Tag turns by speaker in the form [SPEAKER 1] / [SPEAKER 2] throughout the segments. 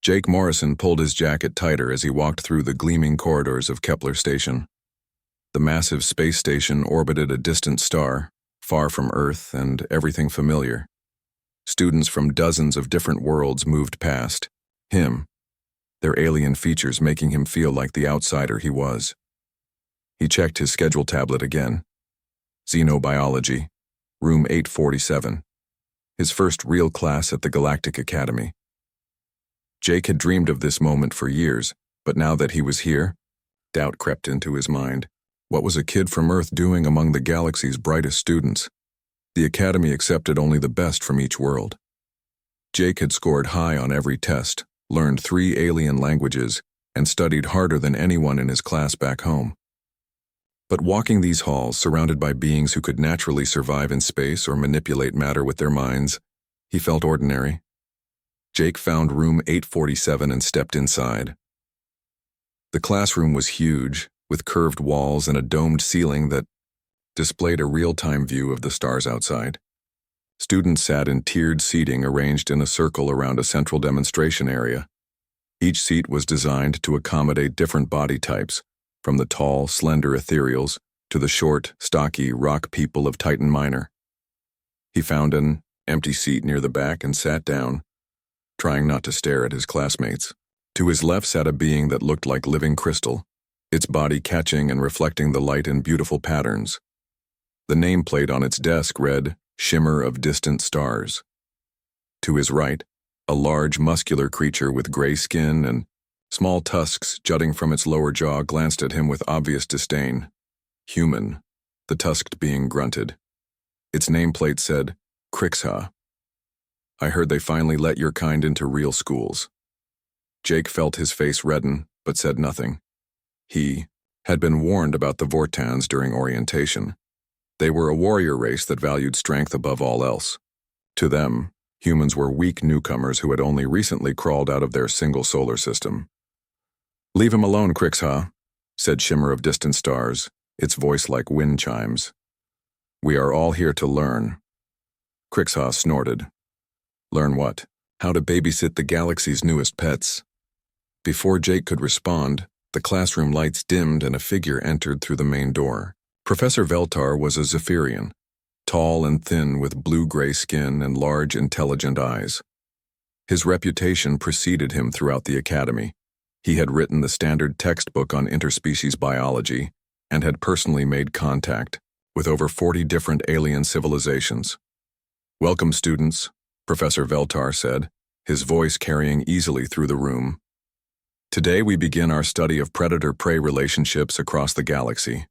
[SPEAKER 1] Jake Morrison pulled his jacket tighter as he walked through the gleaming corridors of Kepler Station. The massive space station orbited a distant star, far from Earth and everything familiar. Students from dozens of different worlds moved past him, their alien features making him feel like the outsider he was. He checked his schedule tablet again. Xenobiology, room 847. His first real class at the Galactic Academy. Jake had dreamed of this moment for years, but now that he was here, doubt crept into his mind. What was a kid from Earth doing among the galaxy's brightest students? The Academy accepted only the best from each world. Jake had scored high on every test, learned 3 alien languages, and studied harder than anyone in his class back home. But walking these halls, surrounded by beings who could naturally survive in space or manipulate matter with their minds, he felt ordinary. Jake found room 847 and stepped inside. The classroom was huge, with curved walls and a domed ceiling that displayed a real-time view of the stars outside. Students sat in tiered seating arranged in a circle around a central demonstration area. Each seat was designed to accommodate different body types, from the tall, slender ethereals to the short, stocky rock people of Titan Minor. He found an empty seat near the back and sat down, trying not to stare at his classmates. To his left sat a being that looked like living crystal, its body catching and reflecting the light in beautiful patterns. The nameplate on its desk read, "Shimmer of Distant Stars." To his right, a large, muscular creature with gray skin and small tusks jutting from its lower jaw glanced at him with obvious disdain. "Human," the tusked being grunted. Its nameplate said, "Crixha. I heard they finally let your kind into real schools." Jake felt his face redden, but said nothing. He had been warned about the Vortans during orientation. They were a warrior race that valued strength above all else. To them, humans were weak newcomers who had only recently crawled out of their single solar system. "Leave him alone, Crixha," said Shimmer of Distant Stars, its voice like wind chimes. "We are all here to learn." Crixha snorted. "Learn what? How to babysit the galaxy's newest pets." Before Jake could respond, the classroom lights dimmed and a figure entered through the main door. Professor Veltar was a Zephyrian, tall and thin with blue-gray skin and large, intelligent eyes. His reputation preceded him throughout the academy. He had written the standard textbook on interspecies biology and had personally made contact with over 40 different alien civilizations. "Welcome, students," Professor Veltar said, his voice carrying easily through the room. "Today we begin our study of predator-prey relationships across the galaxy.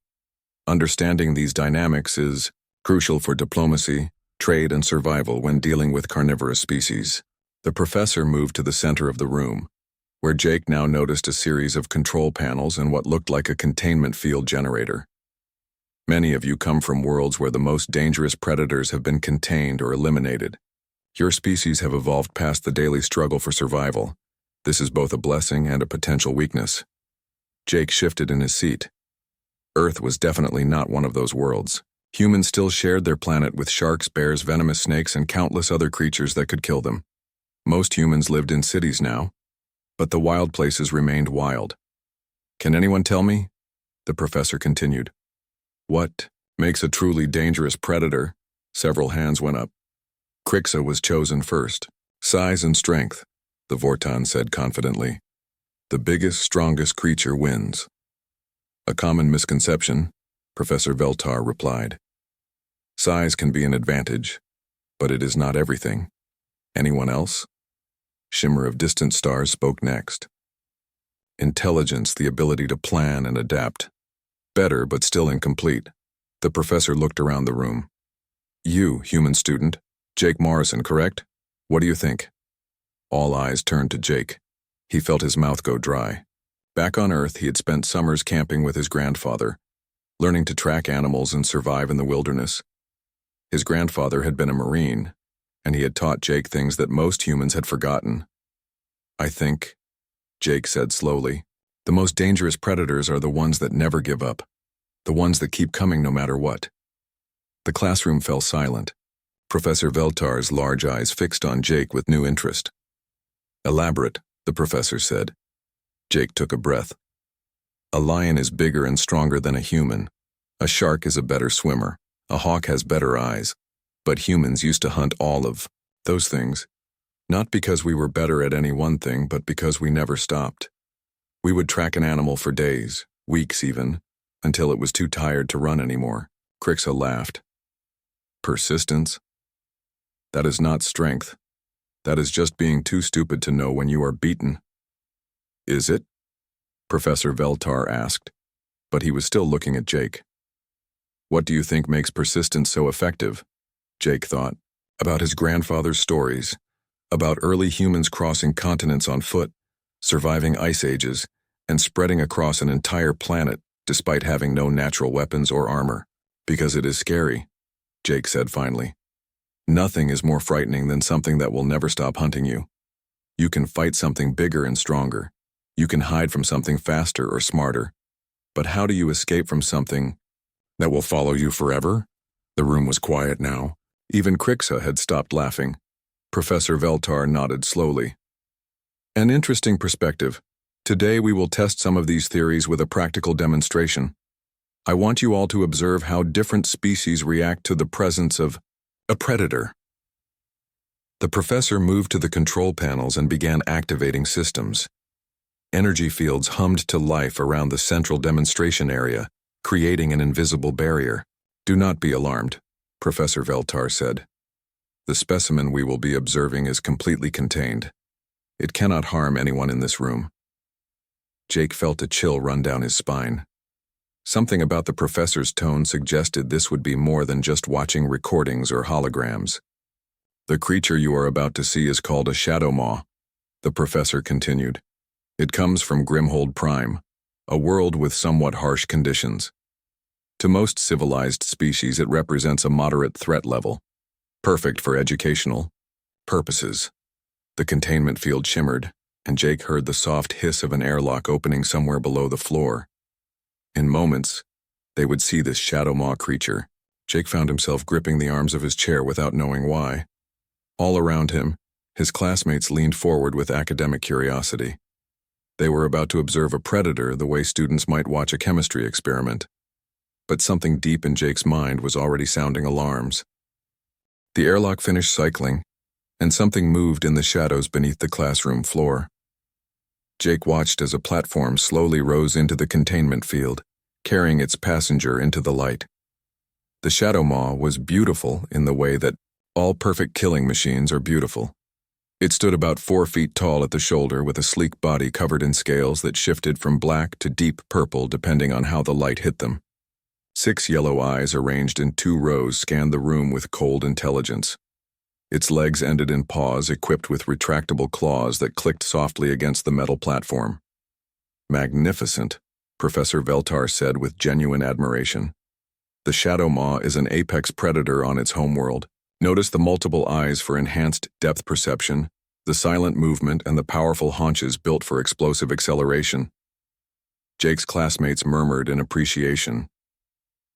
[SPEAKER 1] Understanding these dynamics is crucial for diplomacy, trade, and survival when dealing with carnivorous species." The professor moved to the center of the room, where Jake now noticed a series of control panels and what looked like a containment field generator. "Many of you come from worlds where the most dangerous predators have been contained or eliminated. Your species have evolved past the daily struggle for survival. This is both a blessing and a potential weakness." Jake shifted in his seat. Earth was definitely not one of those worlds. Humans still shared their planet with sharks, bears, venomous snakes, and countless other creatures that could kill them. Most humans lived in cities now, but the wild places remained wild. "Can anyone tell me?" the professor continued. "What makes a truly dangerous predator?" Several hands went up. Crixha was chosen first. "Size and strength," the Vortan said confidently. "The biggest, strongest creature wins." "A common misconception," Professor Veltar replied. "Size can be an advantage, but it is not everything. Anyone else?" Shimmer of Distant Stars spoke next. "Intelligence, the ability to plan and adapt. Better, but still incomplete." The professor looked around the room. "You, human student, Jake Morrison, correct? What do you think?" All eyes turned to Jake. He felt his mouth go dry. Back on Earth, he had spent summers camping with his grandfather, learning to track animals and survive in the wilderness. His grandfather had been a Marine, and he had taught Jake things that most humans had forgotten. "I think," Jake said slowly, "the most dangerous predators are the ones that never give up, the ones that keep coming no matter what." The classroom fell silent. Professor Veltar's large eyes fixed on Jake with new interest. "Elaborate," the professor said. Jake took a breath. A lion is bigger and stronger than a human. A shark is a better swimmer. A hawk has better eyes. But humans used to hunt all of those things. Not because we were better at any one thing, but because we never stopped. We would track an animal for days, weeks even, until it was too tired to run anymore. Crixa laughed. Persistence? That is not strength. That is just being too stupid to know when you are beaten. Is it? Professor Veltar asked, but he was still looking at Jake. What do you think makes persistence so effective? Jake thought about his grandfather's stories, about early humans crossing continents on foot, surviving ice ages, and spreading across an entire planet despite having no natural weapons or armor. Because it is scary, Jake said finally. Nothing is more frightening than something that will never stop hunting you. You can fight something bigger and stronger. You can hide from something faster or smarter. But how do you escape from something that will follow you forever? The room was quiet now. Even Crixa had stopped laughing. Professor Veltar nodded slowly. An interesting perspective. Today we will test some of these theories with a practical demonstration. I want you all to observe how different species react to the presence of a predator. The professor moved to the control panels and began activating systems. Energy fields hummed to life around the central demonstration area, creating an invisible barrier. Do not be alarmed, Professor Veltar said. The specimen we will be observing is completely contained. It cannot harm anyone in this room. Jake felt a chill run down his spine. Something about the professor's tone suggested this would be more than just watching recordings or holograms. The creature you are about to see is called a shadow maw, the professor continued. It comes from Grimhold Prime, a world with somewhat harsh conditions. To most civilized species, it represents a moderate threat level, perfect for educational purposes. The containment field shimmered, and Jake heard the soft hiss of an airlock opening somewhere below the floor. In moments, they would see this shadow maw creature. Jake found himself gripping the arms of his chair without knowing why. All around him, his classmates leaned forward with academic curiosity. They were about to observe a predator the way students might watch a chemistry experiment. But something deep in Jake's mind was already sounding alarms. The airlock finished cycling, and something moved in the shadows beneath the classroom floor. Jake watched as a platform slowly rose into the containment field, carrying its passenger into the light. The shadow maw was beautiful in the way that all perfect killing machines are beautiful. It stood about 4 feet tall at the shoulder with a sleek body covered in scales that shifted from black to deep purple depending on how the light hit them. 6 yellow eyes arranged in 2 rows scanned the room with cold intelligence. Its legs ended in paws equipped with retractable claws that clicked softly against the metal platform. Magnificent, Professor Veltar said with genuine admiration. The shadow maw is an apex predator on its homeworld. Notice the multiple eyes for enhanced depth perception, the silent movement, and the powerful haunches built for explosive acceleration. Jake's classmates murmured in appreciation.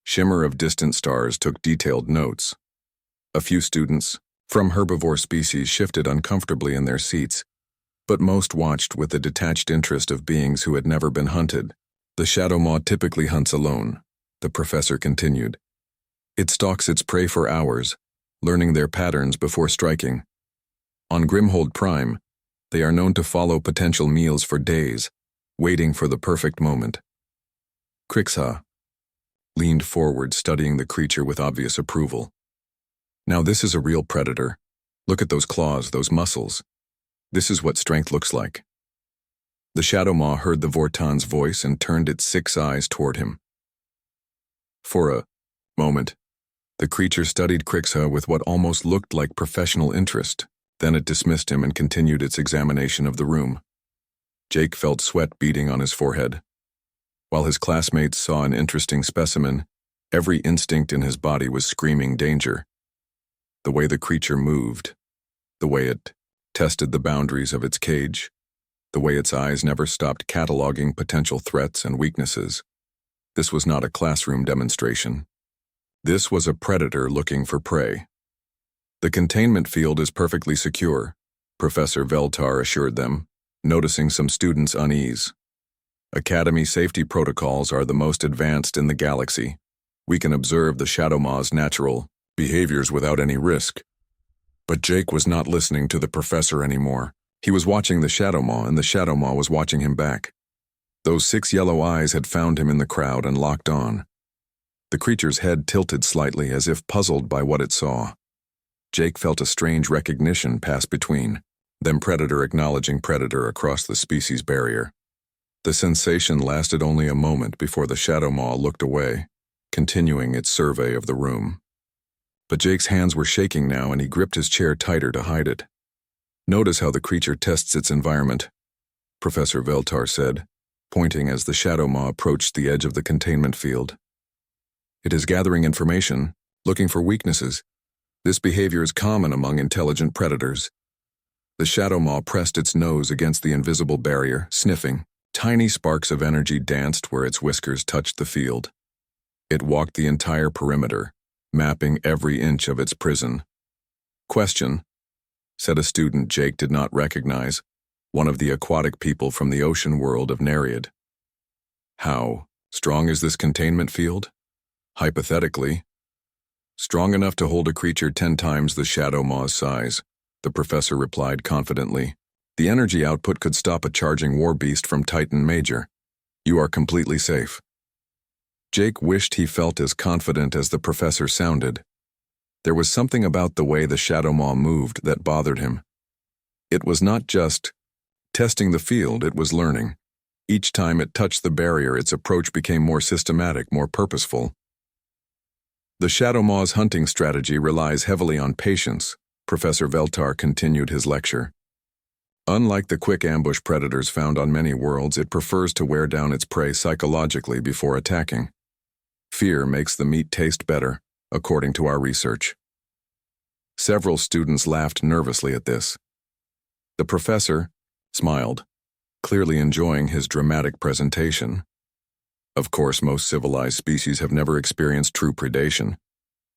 [SPEAKER 1] Shimmer of distant stars took detailed notes. A few students from herbivore species shifted uncomfortably in their seats, but most watched with the detached interest of beings who had never been hunted. The shadow maw typically hunts alone, the professor continued. It stalks its prey for hours, learning their patterns before striking. On Grimhold Prime, they are known to follow potential meals for days, waiting for the perfect moment. Crixa leaned forward, studying the creature with obvious approval. Now this is a real predator. Look at those claws, those muscles. This is what strength looks like. The shadow maw heard the Vortan's voice and turned its 6 eyes toward him. For a moment, the creature studied Crixa with what almost looked like professional interest. Then it dismissed him and continued its examination of the room. Jake felt sweat beading on his forehead. While his classmates saw an interesting specimen, every instinct in his body was screaming danger. The way the creature moved, the way it tested the boundaries of its cage, the way its eyes never stopped cataloging potential threats and weaknesses. This was not a classroom demonstration. This was a predator looking for prey. The containment field is perfectly secure, Professor Veltar assured them. noticing some students' unease. Academy safety protocols are the most advanced in the galaxy. We can observe the Shadow Maw's natural behaviors without any risk. But Jake was not listening to the professor anymore. He was watching the Shadow Maw, and the Shadow Maw was watching him back. Those 6 yellow eyes had found him in the crowd and locked on. The creature's head tilted slightly as if puzzled by what it saw. Jake felt a strange recognition pass between them, predator acknowledging predator across the species barrier. The sensation lasted only a moment before the Shadow Maw looked away, continuing its survey of the room. But Jake's hands were shaking now, and he gripped his chair tighter to hide it. "Notice how the creature tests its environment," Professor Veltar said, pointing as the Shadow Maw approached the edge of the containment field. "It is gathering information, looking for weaknesses. This behavior is common among intelligent predators." The Shadow Maw pressed its nose against the invisible barrier, sniffing. Tiny sparks of energy danced where its whiskers touched the field. It walked the entire perimeter, mapping every inch of its prison. "Question," said a student Jake did not recognize, one of the aquatic people from the ocean world of Nereid. "How strong is this containment field?" "Hypothetically, strong enough to hold a creature 10 times the Shadow Maw's size," the professor replied confidently. "The energy output could stop a charging war beast from Titan Major. You are completely safe." Jake wished he felt as confident as the professor sounded. There was something about the way the Shadow Maw moved that bothered him. It was not just testing the field, it was learning. Each time it touched the barrier, its approach became more systematic, more purposeful. "The Shadow Maw's hunting strategy relies heavily on patience," Professor Veltar continued his lecture. "Unlike the quick ambush predators found on many worlds, it prefers to wear down its prey psychologically before attacking. Fear makes the meat taste better, according to our research." Several students laughed nervously at this. The professor smiled, clearly enjoying his dramatic presentation. "Of course, most civilized species have never experienced true predation,"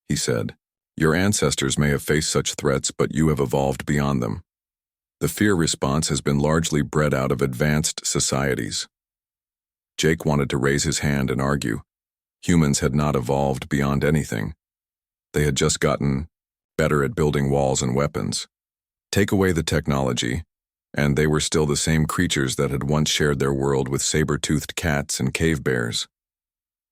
[SPEAKER 1] he said. "Your ancestors may have faced such threats, but you have evolved beyond them. The fear response has been largely bred out of advanced societies." Jake wanted to raise his hand and argue. Humans had not evolved beyond anything. They had just gotten better at building walls and weapons. Take away the technology, and they were still the same creatures that had once shared their world with saber-toothed cats and cave bears.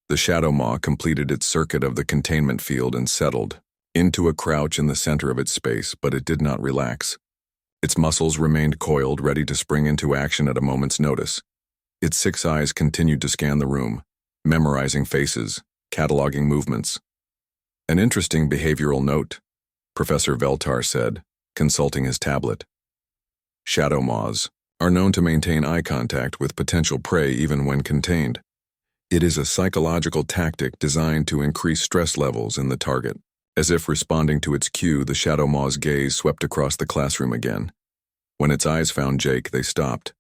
[SPEAKER 1] The Shadow Maw completed its circuit of the containment field and settled into a crouch in the center of its space, but it did not relax. Its muscles remained coiled, ready to spring into action at a moment's notice. Its 6 eyes continued to scan the room, memorizing faces, cataloging movements. "An interesting behavioral note," Professor Veltar said, consulting his tablet. "Shadow Maws are known to maintain eye contact with potential prey even when contained. It is a psychological tactic designed to increase stress levels in the target." As if responding to its cue, the Shadow Maw's gaze swept across the classroom again. When its eyes found Jake, they stopped.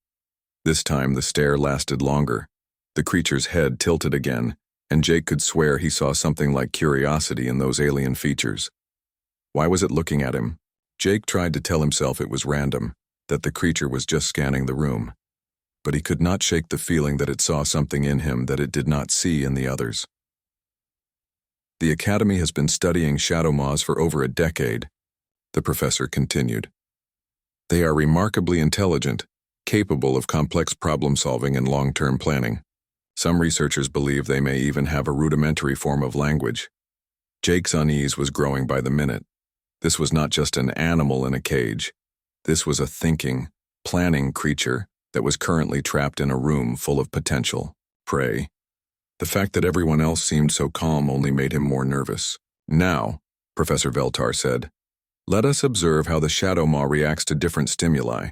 [SPEAKER 1] This time the stare lasted longer. The creature's head tilted again, and Jake could swear he saw something like curiosity in those alien features. Why was it looking at him? Jake tried to tell himself it was random, that the creature was just scanning the room. But he could not shake the feeling that it saw something in him that it did not see in the others. "The Academy has been studying Shadow Maws for over a decade," the professor continued. "They are remarkably intelligent, capable of complex problem-solving and long-term planning. Some researchers believe they may even have a rudimentary form of language." Jake's unease was growing by the minute. This was not just an animal in a cage. This was a thinking, planning creature that was currently trapped in a room full of potential prey. The fact that everyone else seemed so calm only made him more nervous. "Now," Professor Veltar said, "let us observe how the Shadow Maw reacts to different stimuli.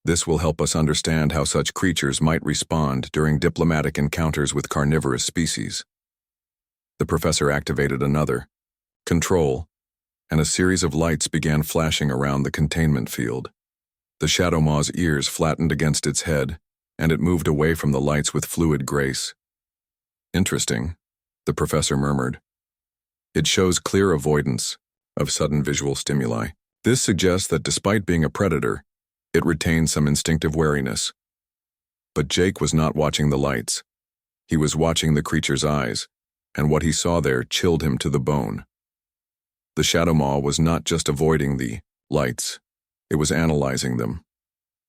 [SPEAKER 1] This will help us understand how such creatures might respond during diplomatic encounters with carnivorous species." The professor activated another control, and a series of lights began flashing around the containment field. The Shadow Maw's ears flattened against its head, and it moved away from the lights with fluid grace. "Interesting," the professor murmured. "It shows clear avoidance of sudden visual stimuli. This suggests that despite being a predator, It retained some instinctive wariness. But Jake was not watching the lights. He was watching the creature's eyes, and what he saw there chilled him to the bone. The Shadow Maw was not just avoiding the lights, it was analyzing them,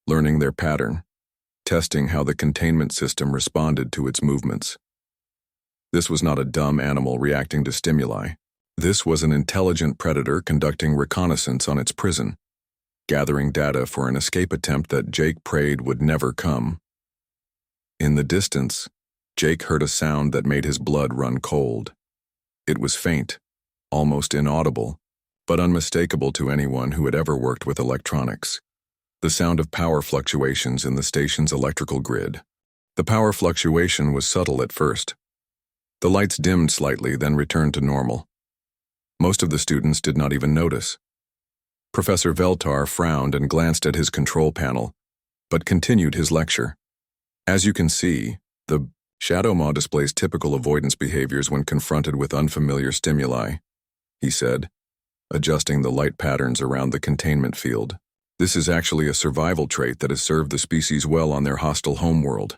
[SPEAKER 1] learning their pattern, testing how the containment system responded to its movements. This was not a dumb animal reacting to stimuli. This was an intelligent predator conducting reconnaissance on its prison, gathering data for an escape attempt that Jake prayed would never come. In the distance, Jake heard a sound that made his blood run cold. It was faint, almost inaudible, but unmistakable to anyone who had ever worked with electronics. The sound of power fluctuations in the station's electrical grid. The power fluctuation was subtle at first. The lights dimmed slightly, then returned to normal. Most of the students did not even notice. Professor Veltar frowned and glanced at his control panel, but continued his lecture. As you can see, the Shadow Maw displays typical avoidance behaviors when confronted with unfamiliar stimuli, he said, adjusting the light patterns around the containment field. This is actually a survival trait that has served the species well on their hostile homeworld.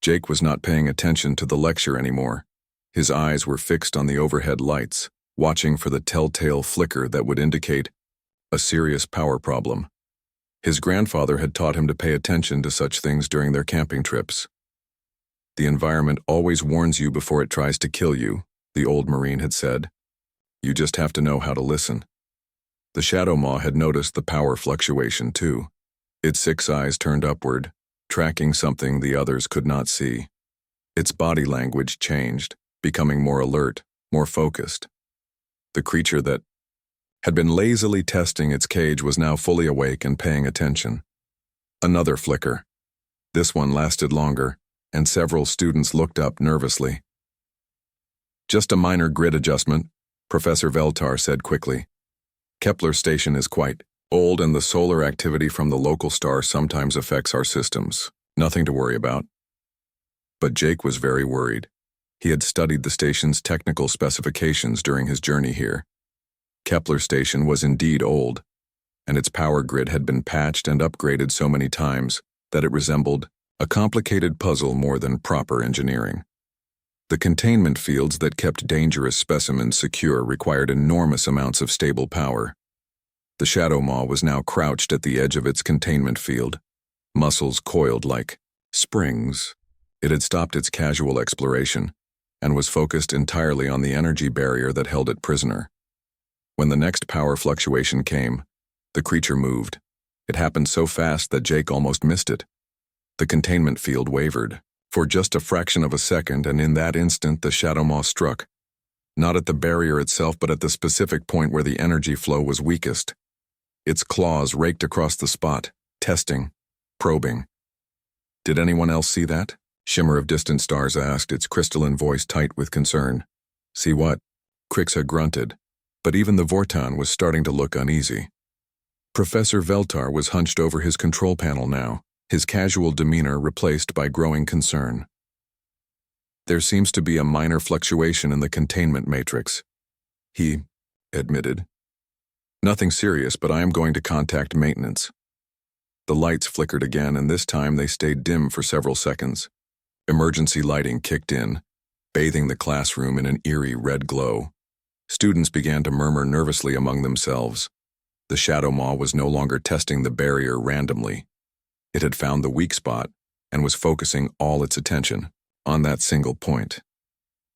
[SPEAKER 1] Jake was not paying attention to the lecture anymore. His eyes were fixed on the overhead lights, watching for the telltale flicker that would indicate a serious power problem. His grandfather had taught him to pay attention to such things during their camping trips. The environment always warns you before it tries to kill you, the old Marine had said. You just have to know how to listen. The Shadow Maw had noticed the power fluctuation too. Its 6 eyes turned upward, tracking something the others could not see. Its body language changed, becoming more alert, more focused. The creature that had been lazily testing its cage was now fully awake and paying attention. Another flicker. This one lasted longer, and several students looked up nervously. Just a minor grid adjustment, Professor Veltar said quickly. Kepler station is quite old and the solar activity from the local star sometimes affects our systems. Nothing to worry about. But Jake was very worried. He had studied the station's technical specifications during his journey here. Kepler station was indeed old, and its power grid had been patched and upgraded so many times that it resembled a complicated puzzle more than proper engineering. The containment fields that kept dangerous specimens secure required enormous amounts of stable power. The Shadow Maw was now crouched at the edge of its containment field, muscles coiled like springs. It had stopped its casual exploration and was focused entirely on the energy barrier that held it prisoner. When the next power fluctuation came, the creature moved. It happened so fast that Jake almost missed it. The containment field wavered for just a fraction of a second, and in that instant the Shadow Maw struck, not at the barrier itself but at the specific point where the energy flow was weakest. Its claws raked across the spot, testing, probing. Did anyone else see that? Shimmer of Distant Stars asked, its crystalline voice tight with concern. See what? Krixa grunted, but even the Vortan was starting to look uneasy. Professor Veltar was hunched over his control panel now, his casual demeanor replaced by growing concern. There seems to be a minor fluctuation in the containment matrix, he admitted. Nothing serious, but I am going to contact maintenance. The lights flickered again, and this time they stayed dim for several seconds. Emergency lighting kicked in, bathing the classroom in an eerie red glow. Students began to murmur nervously among themselves. The Shadow Maw was no longer testing the barrier randomly. It had found the weak spot and was focusing all its attention on that single point.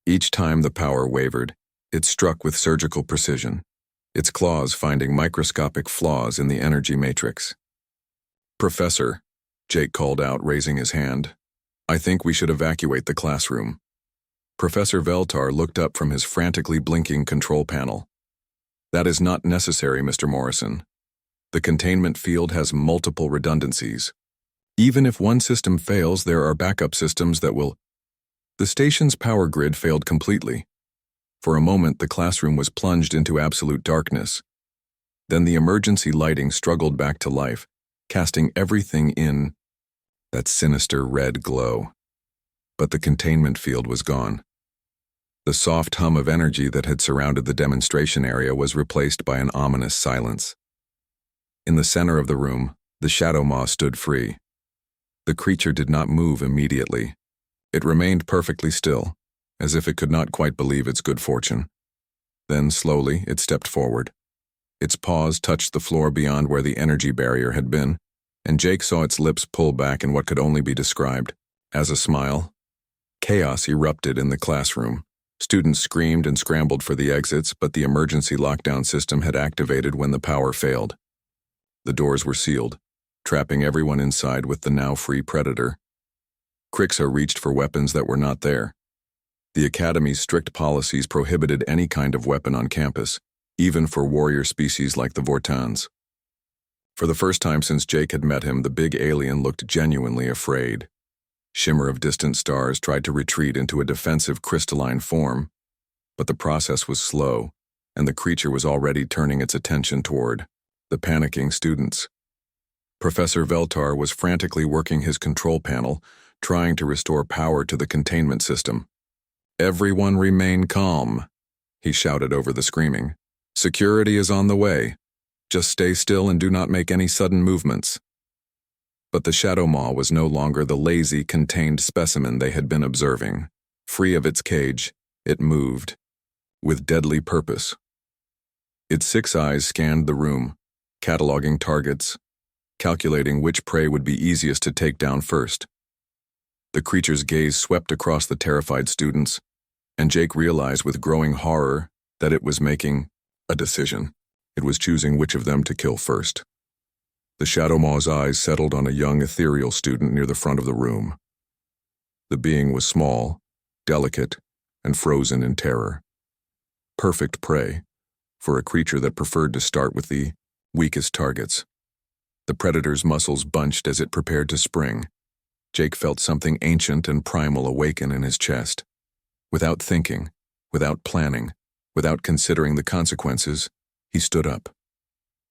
[SPEAKER 1] Each time the power wavered, it struck with surgical precision, its claws finding microscopic flaws in the energy matrix. Professor, Jake called out, raising his hand, I think we should evacuate the classroom. Professor Veltar looked up from his frantically blinking control panel. That is not necessary, Mr. Morrison. The containment field has multiple redundancies. Even if one system fails, there are backup systems that will... The station's power grid failed completely. For a moment, the classroom was plunged into absolute darkness. Then the emergency lighting struggled back to life, casting everything in that sinister red glow. But the containment field was gone. The soft hum of energy that had surrounded the demonstration area was replaced by an ominous silence. In the center of the room, The shadow maw stood free. The creature did not move immediately. It remained perfectly still, as if it could not quite believe its good fortune. Then, slowly, it stepped forward. Its paws touched the floor beyond where the energy barrier had been, and Jake saw its lips pull back in what could only be described as a smile. Chaos erupted in the classroom. Students screamed and scrambled for the exits, but the emergency lockdown system had activated when the power failed. The doors were sealed, trapping everyone inside with the now free predator. Crixa reached for weapons that were not there. The Academy's strict policies prohibited any kind of weapon on campus, even for warrior species like the Vortans. For the first time since Jake had met him, the big alien looked genuinely afraid. Shimmer of distant stars tried to retreat into a defensive crystalline form, but the process was slow, and the creature was already turning its attention toward the panicking students. Professor Veltar was frantically working his control panel, trying to restore power to the containment system. "Everyone remain calm," he shouted over the screaming. "Security is on the way. Just stay still and do not make any sudden movements." But the shadow maw was no longer the lazy, contained specimen they had been observing. Free of its cage, it moved, with deadly purpose. Its 6 eyes scanned the room, cataloging targets, calculating which prey would be easiest to take down first. The creature's gaze swept across the terrified students, and Jake realized with growing horror that it was making a decision. It was choosing which of them to kill first. The shadow maw's eyes settled on a young ethereal student near the front of the room. The being was small, delicate, and frozen in terror. Perfect prey for a creature that preferred to start with the weakest targets. The predator's muscles bunched as it prepared to spring. Jake felt something ancient and primal awaken in his chest. Without thinking, without planning, without considering the consequences, he stood up.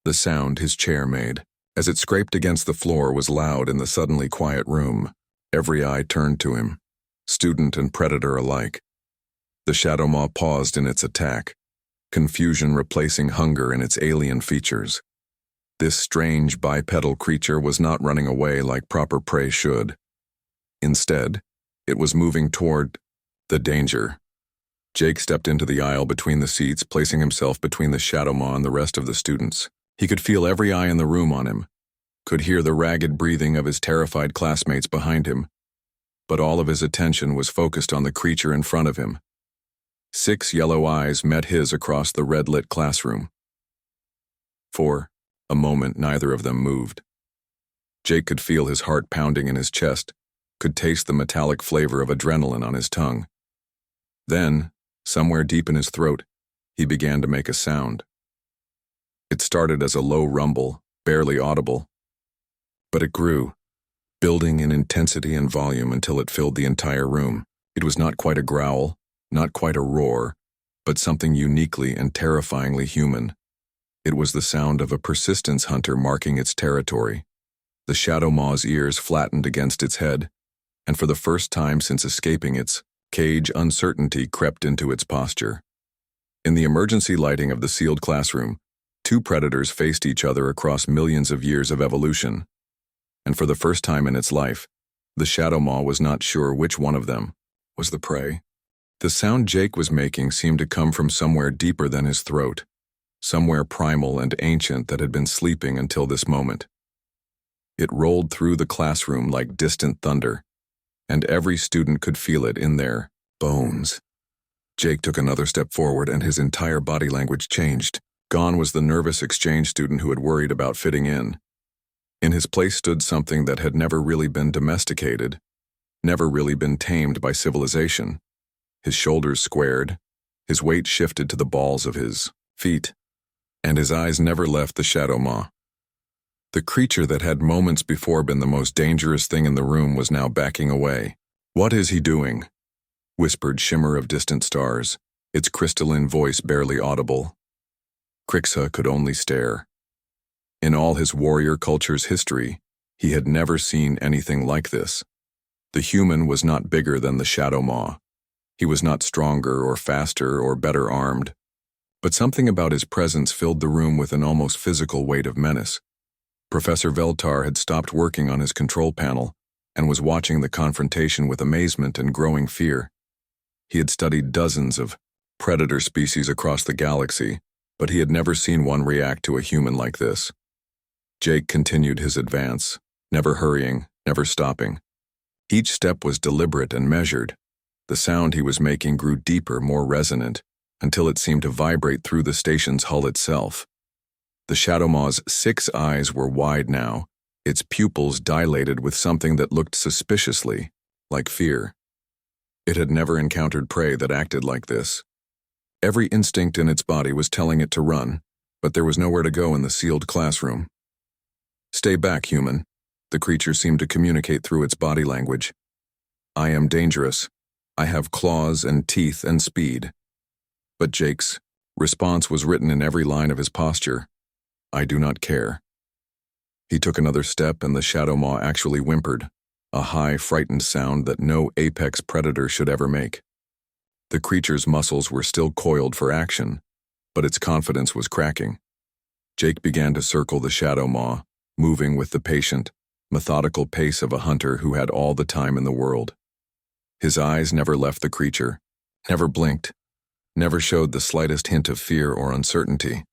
[SPEAKER 1] The sound his chair made, as it scraped against the floor, was loud in the suddenly quiet room. Every eye turned to him, student and predator alike. The shadow maw paused in its attack, confusion replacing hunger in its alien features. This strange bipedal creature was not running away like proper prey should. Instead, it was moving toward the danger. Jake stepped into the aisle between the seats, placing himself between the shadow maw and the rest of the students. He could feel every eye in the room on him, could hear the ragged breathing of his terrified classmates behind him, but all of his attention was focused on the creature in front of him. 6 yellow eyes met his across the red-lit classroom. For a moment, neither of them moved. Jake could feel his heart pounding in his chest, could taste the metallic flavor of adrenaline on his tongue. Then, somewhere deep in his throat, he began to make a sound. It started as a low rumble, barely audible, but it grew, building in intensity and volume until it filled the entire room. It was not quite a growl, not quite a roar, but something uniquely and terrifyingly human. It was the sound of a persistence hunter marking its territory. The shadow maw's ears flattened against its head, and for the first time since escaping its cage, uncertainty crept into its posture. In the emergency lighting of the sealed classroom, 2 predators faced each other across millions of years of evolution, and for the first time in its life, the shadow maw was not sure which one of them was the prey. The sound Jake was making seemed to come from somewhere deeper than his throat, somewhere primal and ancient that had been sleeping until this moment. It rolled through the classroom like distant thunder, and every student could feel it in their bones. Jake took another step forward, and his entire body language changed. Gone was the nervous exchange student who had worried about fitting in. In his place stood something that had never really been domesticated, never really been tamed by civilization. His shoulders squared, his weight shifted to the balls of his feet, and his eyes never left the shadow maw. The creature that had moments before been the most dangerous thing in the room was now backing away. "What is he doing?" whispered Shimmer of distant stars, its crystalline voice barely audible. Crixa could only stare. In all his warrior culture's history, he had never seen anything like this. The human was not bigger than the shadow maw. He was not stronger or faster or better armed, but something about his presence filled the room with an almost physical weight of menace. Professor Veltar had stopped working on his control panel and was watching the confrontation with amazement and growing fear. He had studied dozens of predator species across the galaxy, but he had never seen one react to a human like this. Jake continued his advance, never hurrying, never stopping. Each step was deliberate and measured. The sound he was making grew deeper, more resonant, until it seemed to vibrate through the station's hull itself. The Shadowmaw's 6 eyes were wide now, its pupils dilated with something that looked suspiciously like fear. It had never encountered prey that acted like this. Every instinct in its body was telling it to run, but there was nowhere to go in the sealed classroom. "Stay back, human," the creature seemed to communicate through its body language. "I am dangerous. I have claws and teeth and speed." But Jake's response was written in every line of his posture. "I do not care." He took another step and the Shadowmaw actually whimpered, a high, frightened sound that no apex predator should ever make. The creature's muscles were still coiled for action, but its confidence was cracking. Jake began to circle the Shadowmaw, moving with the patient, methodical pace of a hunter who had all the time in the world. His eyes never left the creature, never blinked, never showed the slightest hint of fear or uncertainty.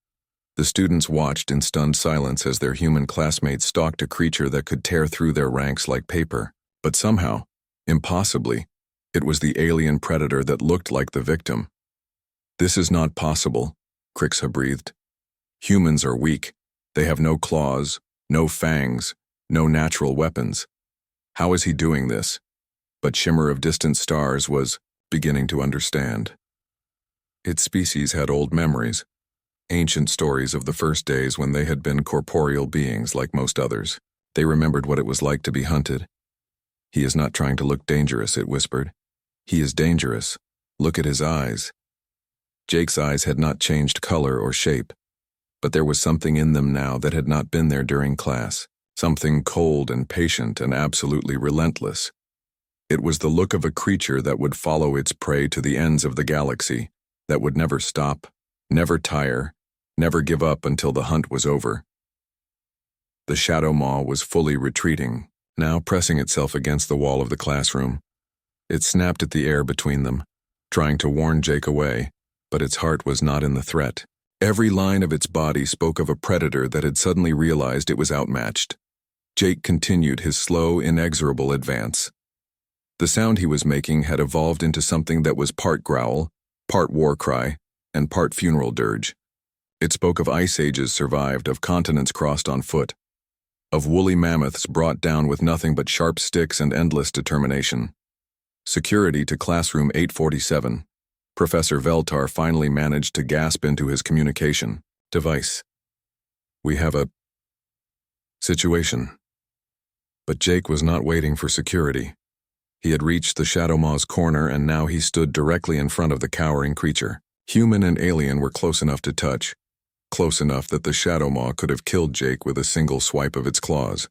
[SPEAKER 1] The students watched in stunned silence as their human classmates stalked a creature that could tear through their ranks like paper. But somehow, impossibly, it was the alien predator that looked like the victim. "This is not possible," Krixa breathed. "Humans are weak. They have no claws, no fangs, no natural weapons. How is he doing this?" But Shimmer of Distant Stars was beginning to understand. Its species had old memories, ancient stories of the first days when they had been corporeal beings like most others. They remembered what it was like to be hunted. "He is not trying to look dangerous," it whispered. "He is dangerous. Look at his eyes." Jake's eyes had not changed color or shape, but there was something in them now that had not been there during class, something cold and patient and absolutely relentless. It was the look of a creature that would follow its prey to the ends of the galaxy, that would never stop, never tire, never give up until the hunt was over. The Shadowmaw was fully retreating, now pressing itself against the wall of the classroom. It snapped at the air between them, trying to warn Jake away, but its heart was not in the threat. Every line of its body spoke of a predator that had suddenly realized it was outmatched. Jake continued his slow, inexorable advance. The sound he was making had evolved into something that was part growl, part war cry, and part funeral dirge. It spoke of ice ages survived, of continents crossed on foot, of woolly mammoths brought down with nothing but sharp sticks and endless determination. Security to classroom 847. Professor Veltar finally managed to gasp into his communication device. "We have a situation." But Jake was not waiting for security. He had reached the Shadowmaw's corner and now he stood directly in front of the cowering creature. Human and alien were close enough to touch, close enough that the Shadowmaw could have killed Jake with a single swipe of its claws.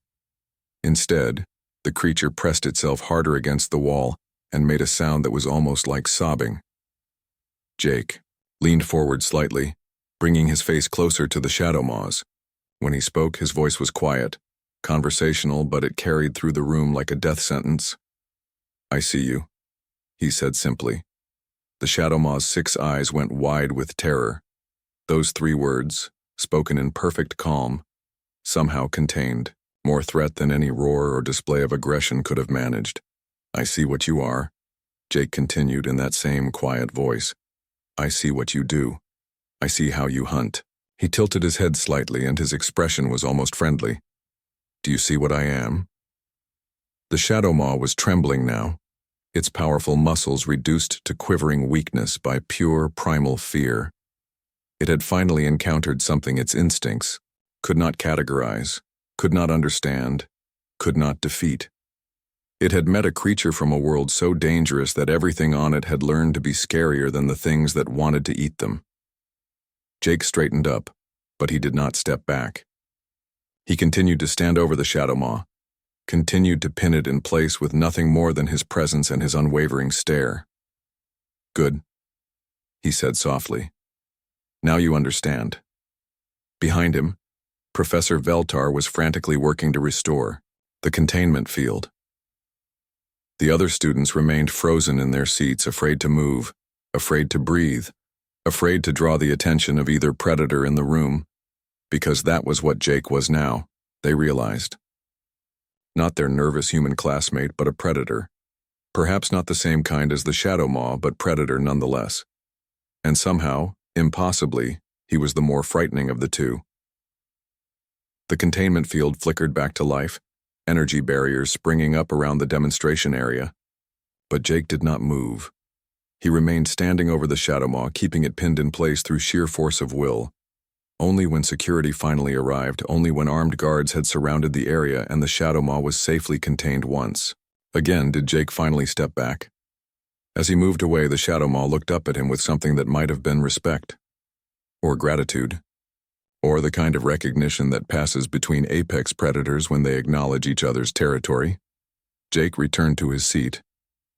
[SPEAKER 1] Instead, the creature pressed itself harder against the wall and made a sound that was almost like sobbing. Jake leaned forward slightly, bringing his face closer to the Shadowmaw's. When he spoke, his voice was quiet, conversational, but it carried through the room like a death sentence. "I see you," he said simply. The Shadowmaw's 6 eyes went wide with terror. Those 3 words, spoken in perfect calm, somehow contained more threat than any roar or display of aggression could have managed. "I see what you are," Jake continued in that same quiet voice. "I see what you do. I see how you hunt." He tilted his head slightly and his expression was almost friendly. "Do you see what I am?" The Shadowmaw was trembling now, its powerful muscles reduced to quivering weakness by pure primal fear. It had finally encountered something its instincts could not categorize, could not understand, could not defeat. It had met a creature from a world so dangerous that everything on it had learned to be scarier than the things that wanted to eat them. Jake straightened up, but he did not step back. He continued to stand over the Shadowmaw, continued to pin it in place with nothing more than his presence and his unwavering stare. "Good," he said softly. "Now you understand." Behind him, Professor Veltar was frantically working to restore the containment field. The other students remained frozen in their seats, afraid to move, afraid to breathe, afraid to draw the attention of either predator in the room, because that was what Jake was now, they realized. Not their nervous human classmate, but a predator. Perhaps not the same kind as the Shadow Maw, but predator nonetheless. And somehow, impossibly, he was the more frightening of the two. The containment field flickered back to life, energy barriers springing up around the demonstration area. But Jake did not move. He remained standing over the Shadow Maw, keeping it pinned in place through sheer force of will. Only when security finally arrived, only when armed guards had surrounded the area and the Shadow Maw was safely contained once, again did Jake finally step back. As he moved away, the Shadow Maw looked up at him with something that might have been respect, or gratitude, or the kind of recognition that passes between apex predators when they acknowledge each other's territory. Jake returned to his seat,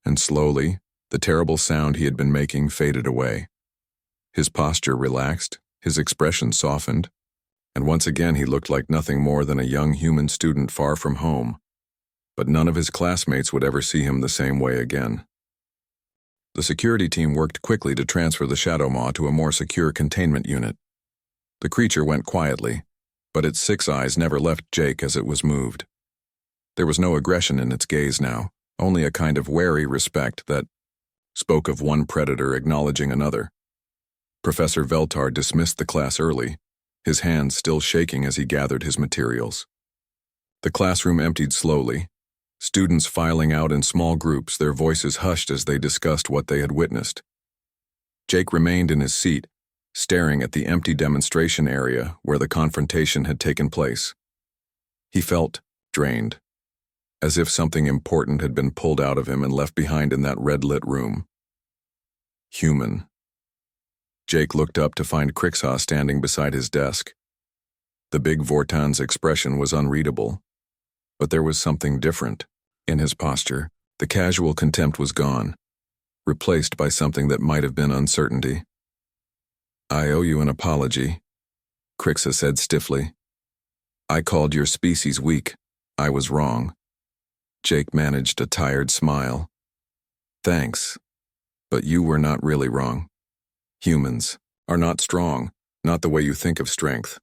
[SPEAKER 1] and slowly, the terrible sound he had been making faded away. His posture relaxed, his expression softened, and once again he looked like nothing more than a young human student far from home. But none of his classmates would ever see him the same way again. The security team worked quickly to transfer the Shadow Maw to a more secure containment unit. The creature went quietly, but its 6 eyes never left Jake as it was moved. There was no aggression in its gaze now, only a kind of wary respect that spoke of one predator acknowledging another. Professor Veltar dismissed the class early, his hands still shaking as he gathered his materials. The classroom emptied slowly, students filing out in small groups, their voices hushed as they discussed what they had witnessed. Jake remained in his seat, staring at the empty demonstration area where the confrontation had taken place. He felt drained, as if something important had been pulled out of him and left behind in that red-lit room. Human. Jake looked up to find Crixhaw standing beside his desk. The big Vortan's expression was unreadable, but there was something different. In his posture, the casual contempt was gone, replaced by something that might have been uncertainty. "I owe you an apology," Crixhaw said stiffly. "I called your species weak. I was wrong." Jake managed a tired smile. "Thanks, but you were not really wrong. Humans are not strong, not the way you think of strength.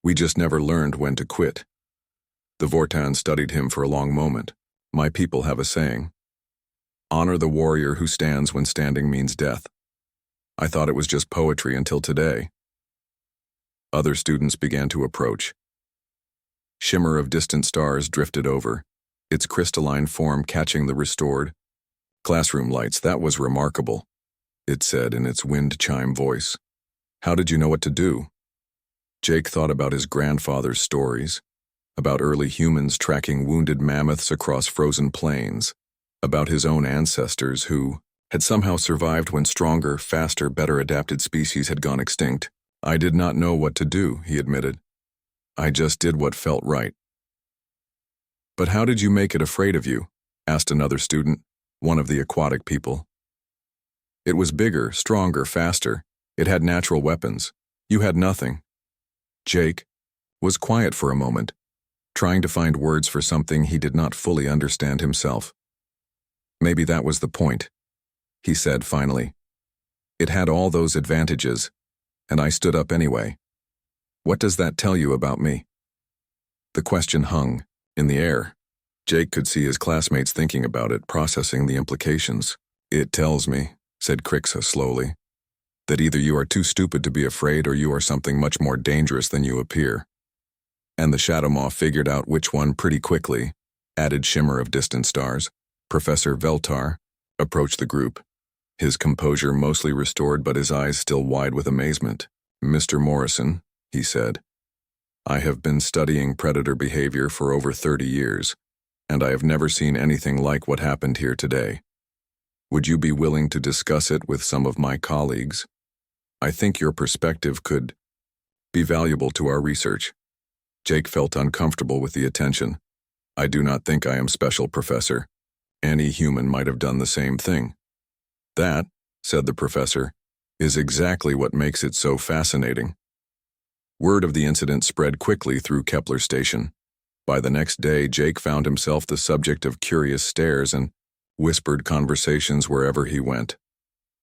[SPEAKER 1] We just never learned when to quit." The Vortan studied him for a long moment. "My people have a saying. Honor the warrior who stands when standing means death. I thought it was just poetry until today." Other students began to approach. Shimmer of distant stars drifted over, its crystalline form catching the restored classroom lights. "That was remarkable," it said in its wind chime voice. "How did you know what to do?" Jake thought about his grandfather's stories, about early humans tracking wounded mammoths across frozen plains, about his own ancestors who had somehow survived when stronger, faster, better adapted species had gone extinct. "I did not know what to do," he admitted. "I just did what felt right." "But how did you make it afraid of you?" asked another student, one of the aquatic people. "It was bigger, stronger, faster. It had natural weapons. You had nothing." Jake was quiet for a moment, trying to find words for something he did not fully understand himself. "Maybe that was the point," he said finally. "It had all those advantages, and I stood up anyway. What does that tell you about me?" The question hung in the air. Jake could see his classmates thinking about it, processing the implications. "It tells me," said Crixhaw slowly, "that either you are too stupid to be afraid or you are something much more dangerous than you appear." And the Shadow Maw figured out which one pretty quickly. Added shimmer of distant stars. Professor Veltar approached the group, his composure mostly restored but his eyes still wide with amazement. "Mr. Morrison," he said, "I have been studying predator behavior for over 30 years, and I have never seen anything like what happened here today. Would you be willing to discuss it with some of my colleagues? I think your perspective could be valuable to our research." Jake felt uncomfortable with the attention. "I do not think I am special, Professor. Any human might have done the same thing." "That," said the professor, "is exactly what makes it so fascinating. Word of the incident spread quickly through Kepler Station. By the next day, Jake found himself the subject of curious stares and whispered conversations wherever he went.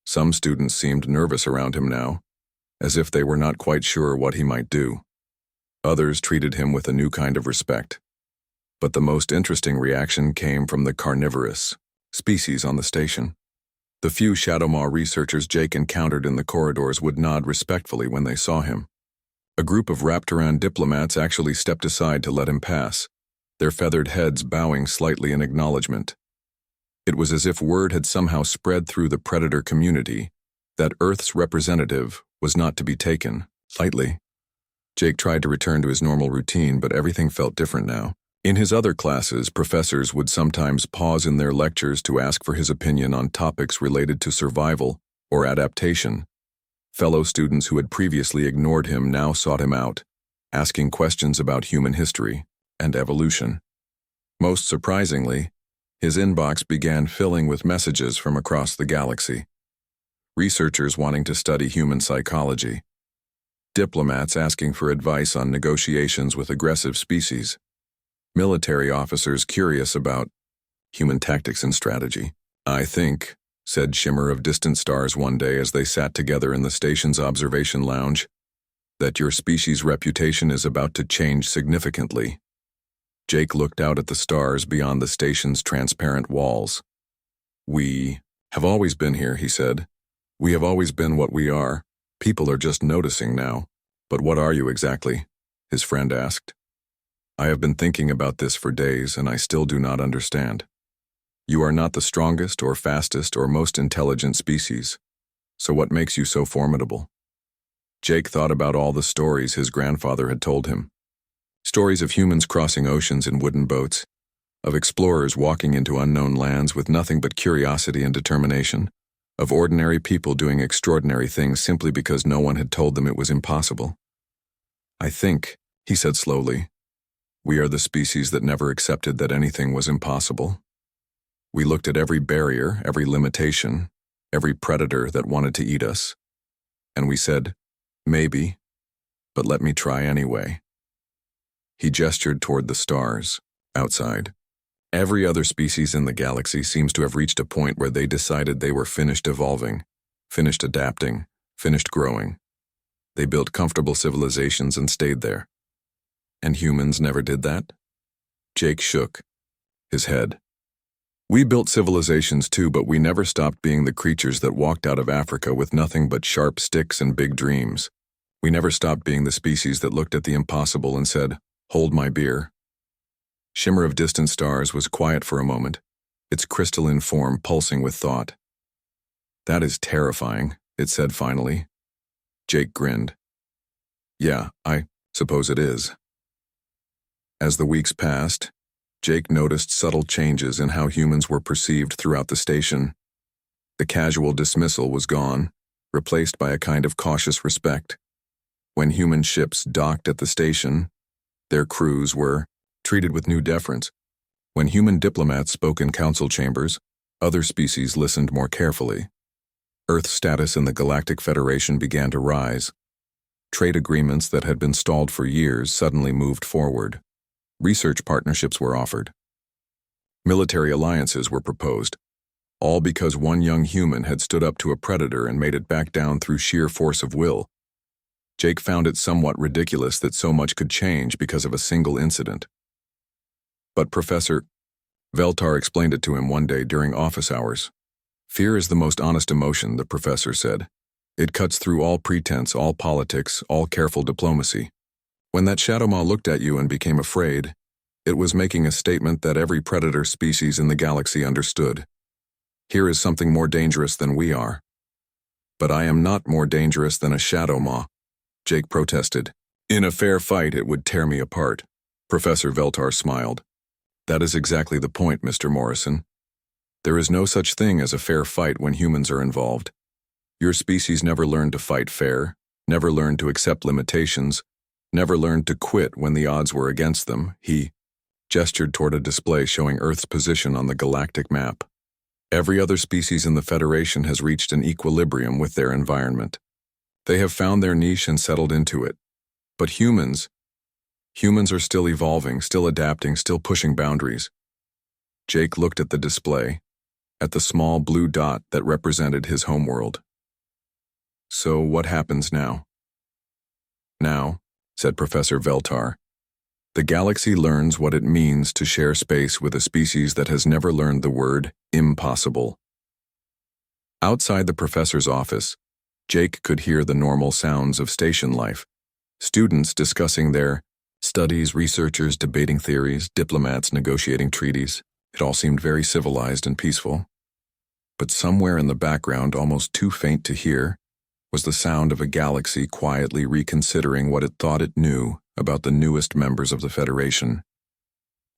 [SPEAKER 1] Some students seemed nervous around him now, as if they were not quite sure what he might do. Others treated him with a new kind of respect. But the most interesting reaction came from the carnivorous species on the station. The few Shadowmaw researchers Jake encountered in the corridors would nod respectfully when they saw him. A group of Raptoran diplomats actually stepped aside to let him pass, their feathered heads bowing slightly in acknowledgement. It was as if word had somehow spread through the predator community that Earth's representative was not to be taken lightly. Jake tried to return to his normal routine, but everything felt different now. In his other classes, professors would sometimes pause in their lectures to ask for his opinion on topics related to survival or adaptation. Fellow students who had previously ignored him now sought him out, asking questions about human history and evolution. Most surprisingly, his inbox began filling with messages from across the galaxy. Researchers wanting to study human psychology, diplomats asking for advice on negotiations with aggressive species, military officers curious about human tactics and strategy. "I think," said Shimmer of Distant Stars one day as they sat together in the station's observation lounge, "that your species' reputation is about to change significantly." Jake looked out at the stars beyond the station's transparent walls. "We have always been here," he said. "We have always been what we are. People are just noticing now." "But what are you exactly?" his friend asked. "I have been thinking about this for days, and I still do not understand. You are not the strongest or fastest or most intelligent species. So what makes you so formidable?" Jake thought about all the stories his grandfather had told him. Stories of humans crossing oceans in wooden boats, of explorers walking into unknown lands with nothing but curiosity and determination, of ordinary people doing extraordinary things simply because no one had told them it was impossible. "I think," he said slowly, "we are the species that never accepted that anything was impossible. We looked at every barrier, every limitation, every predator that wanted to eat us, and we said, maybe, but let me try anyway." He gestured toward the stars, outside. Every other species in the galaxy seems to have reached a point where they decided they were finished evolving, finished adapting, finished growing. They built comfortable civilizations and stayed there. And humans never did that? Jake shook his head. "We built civilizations too, but we never stopped being the creatures that walked out of Africa with nothing but sharp sticks and big dreams. We never stopped being the species that looked at the impossible and said, 'Hold my beer.'" Shimmer of Distant Stars was quiet for a moment, its crystalline form pulsing with thought. "That is terrifying," it said finally. Jake grinned. "Yeah, I suppose it is." As the weeks passed, Jake noticed subtle changes in how humans were perceived throughout the station. The casual dismissal was gone, replaced by a kind of cautious respect. When human ships docked at the station, their crews were treated with new deference. When human diplomats spoke in council chambers, other species listened more carefully. Earth's status in the Galactic Federation began to rise. Trade agreements that had been stalled for years suddenly moved forward. Research partnerships were offered. Military alliances were proposed, all because one young human had stood up to a predator and made it back down through sheer force of will. Jake found it somewhat ridiculous that so much could change because of a single incident. But Professor Veltar explained it to him one day during office hours. "Fear is the most honest emotion," the professor said. "It cuts through all pretense, all politics, all careful diplomacy. When that Shadowmaw looked at you and became afraid, it was making a statement that every predator species in the galaxy understood. Here is something more dangerous than we are." "But I am not more dangerous than a Shadowmaw," Jake protested. "In a fair fight, it would tear me apart." Professor Veltar smiled. "That is exactly the point, Mr. Morrison. There is no such thing as a fair fight when humans are involved. Your species never learned to fight fair, never learned to accept limitations, never learned to quit when the odds were against them." He gestured toward a display showing Earth's position on the galactic map. "Every other species in the Federation has reached an equilibrium with their environment. They have found their niche and settled into it. But humans are still evolving, still adapting, still pushing boundaries. Jake looked at the display, at the small blue dot that represented his homeworld. So what happens now? Now, said Professor Veltar, the galaxy learns what it means to share space with a species that has never learned the word impossible. Outside the professor's office, Jake could hear the normal sounds of station life. Students discussing their studies, researchers debating theories, diplomats negotiating treaties. It all seemed very civilized and peaceful. But somewhere in the background, almost too faint to hear, was the sound of a galaxy quietly reconsidering what it thought it knew about the newest members of the Federation.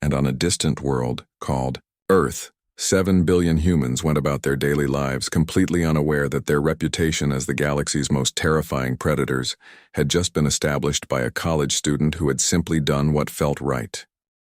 [SPEAKER 1] And on a distant world called Earth, 7 billion humans went about their daily lives completely unaware that their reputation as the galaxy's most terrifying predators had just been established by a college student who had simply done what felt right.